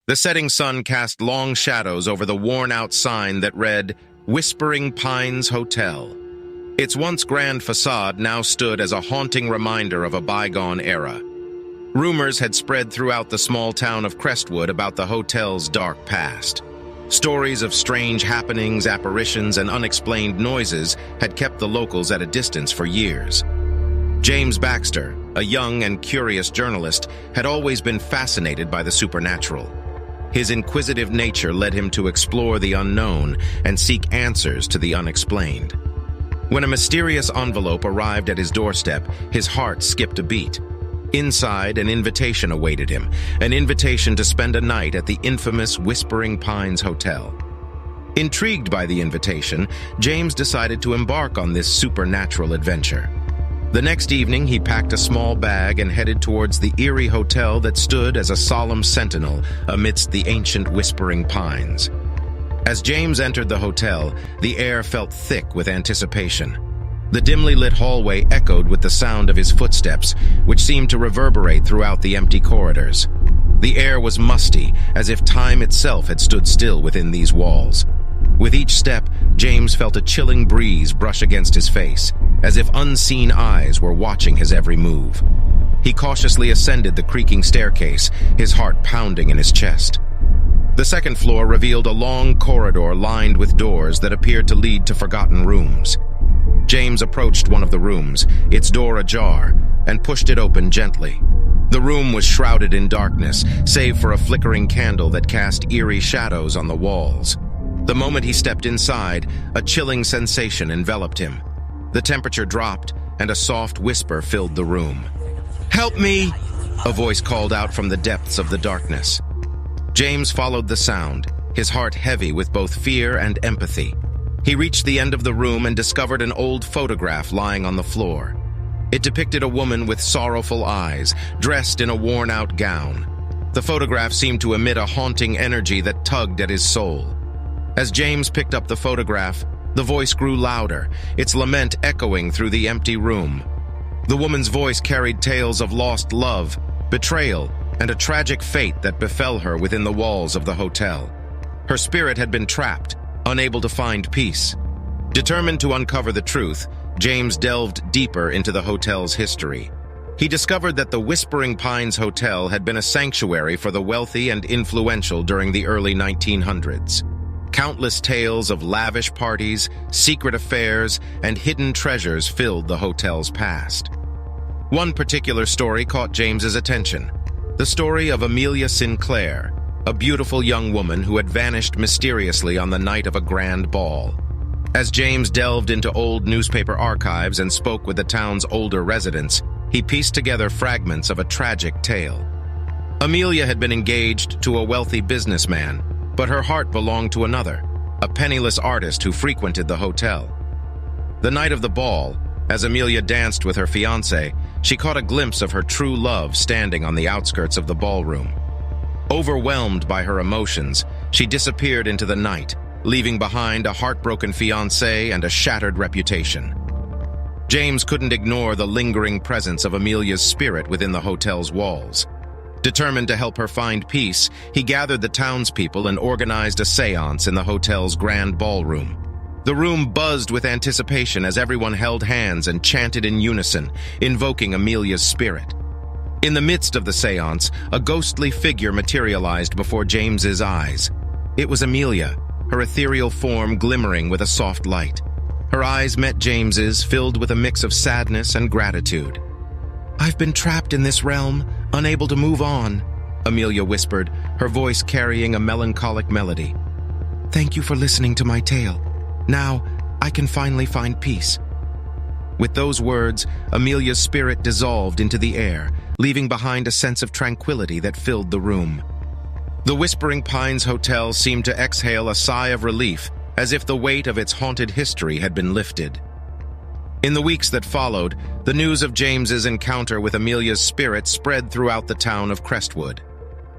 The setting sun cast long shadows over the worn-out sign that read, Whispering Pines Hotel. Its once grand facade now stood as a haunting reminder of a bygone era. Rumors had spread throughout the small town of Crestwood about the hotel's dark past. Stories of strange happenings, apparitions, and unexplained noises had kept the locals at a distance for years. James Baxter, a young and curious journalist, had always been fascinated by the supernatural. His inquisitive nature led him to explore the unknown and seek answers to the unexplained. When a mysterious envelope arrived at his doorstep, his heart skipped a beat. Inside, an invitation awaited him, an invitation to spend a night at the infamous Whispering Pines Hotel. Intrigued by the invitation, James decided to embark on this supernatural adventure. The next evening, he packed a small bag and headed towards the eerie hotel that stood as a solemn sentinel amidst the ancient Whispering Pines. As James entered the hotel, the air felt thick with anticipation. The dimly lit hallway echoed with the sound of his footsteps, which seemed to reverberate throughout the empty corridors. The air was musty, as if time itself had stood still within these walls. With each step, James felt a chilling breeze brush against his face, as if unseen eyes were watching his every move. He cautiously ascended the creaking staircase, his heart pounding in his chest. The second floor revealed a long corridor lined with doors that appeared to lead to forgotten rooms. James approached one of the rooms, its door ajar, and pushed it open gently. The room was shrouded in darkness, save for a flickering candle that cast eerie shadows on the walls. The moment he stepped inside, a chilling sensation enveloped him. The temperature dropped, and a soft whisper filled the room. "Help me!" a voice called out from the depths of the darkness. James followed the sound, his heart heavy with both fear and empathy. He reached the end of the room and discovered an old photograph lying on the floor. It depicted a woman with sorrowful eyes, dressed in a worn-out gown. The photograph seemed to emit a haunting energy that tugged at his soul. As James picked up the photograph, the voice grew louder, its lament echoing through the empty room. The woman's voice carried tales of lost love, betrayal, and a tragic fate that befell her within the walls of the hotel. Her spirit had been trapped, unable to find peace. Determined to uncover the truth, James delved deeper into the hotel's history. He discovered that the Whispering Pines Hotel had been a sanctuary for the wealthy and influential during the early 1900s. Countless tales of lavish parties, secret affairs, and hidden treasures filled the hotel's past. One particular story caught James's attention: the story of Amelia Sinclair, a beautiful young woman who had vanished mysteriously on the night of a grand ball. As James delved into old newspaper archives and spoke with the town's older residents, he pieced together fragments of a tragic tale. Amelia had been engaged to a wealthy businessman, but her heart belonged to another, a penniless artist who frequented the hotel. The night of the ball, as Amelia danced with her fiancé, she caught a glimpse of her true love standing on the outskirts of the ballroom. Overwhelmed by her emotions, she disappeared into the night, leaving behind a heartbroken fiancé and a shattered reputation. James couldn't ignore the lingering presence of Amelia's spirit within the hotel's walls. Determined to help her find peace, he gathered the townspeople and organized a séance in the hotel's grand ballroom. The room buzzed with anticipation as everyone held hands and chanted in unison, invoking Amelia's spirit. In the midst of the séance, a ghostly figure materialized before James's eyes. It was Amelia, her ethereal form glimmering with a soft light. Her eyes met James's, filled with a mix of sadness and gratitude. "I've been trapped in this realm, unable to move on," Amelia whispered, her voice carrying a melancholic melody. "Thank you for listening to my tale. Now, I can finally find peace." With those words, Amelia's spirit dissolved into the air, leaving behind a sense of tranquility that filled the room. The Whispering Pines Hotel seemed to exhale a sigh of relief, as if the weight of its haunted history had been lifted. In the weeks that followed, the news of James's encounter with Amelia's spirit spread throughout the town of Crestwood.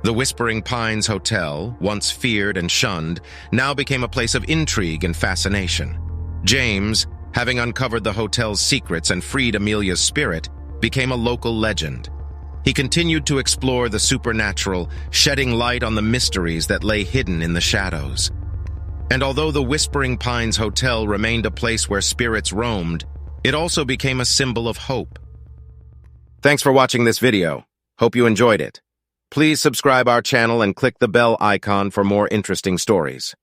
The Whispering Pines Hotel, once feared and shunned, now became a place of intrigue and fascination. James, having uncovered the hotel's secrets and freed Amelia's spirit, became a local legend. He continued to explore the supernatural, shedding light on the mysteries that lay hidden in the shadows. And although the Whispering Pines Hotel remained a place where spirits roamed, it also became a symbol of hope. Thanks for watching this video. Hope you enjoyed it. Please subscribe our channel and click the bell icon for more interesting stories.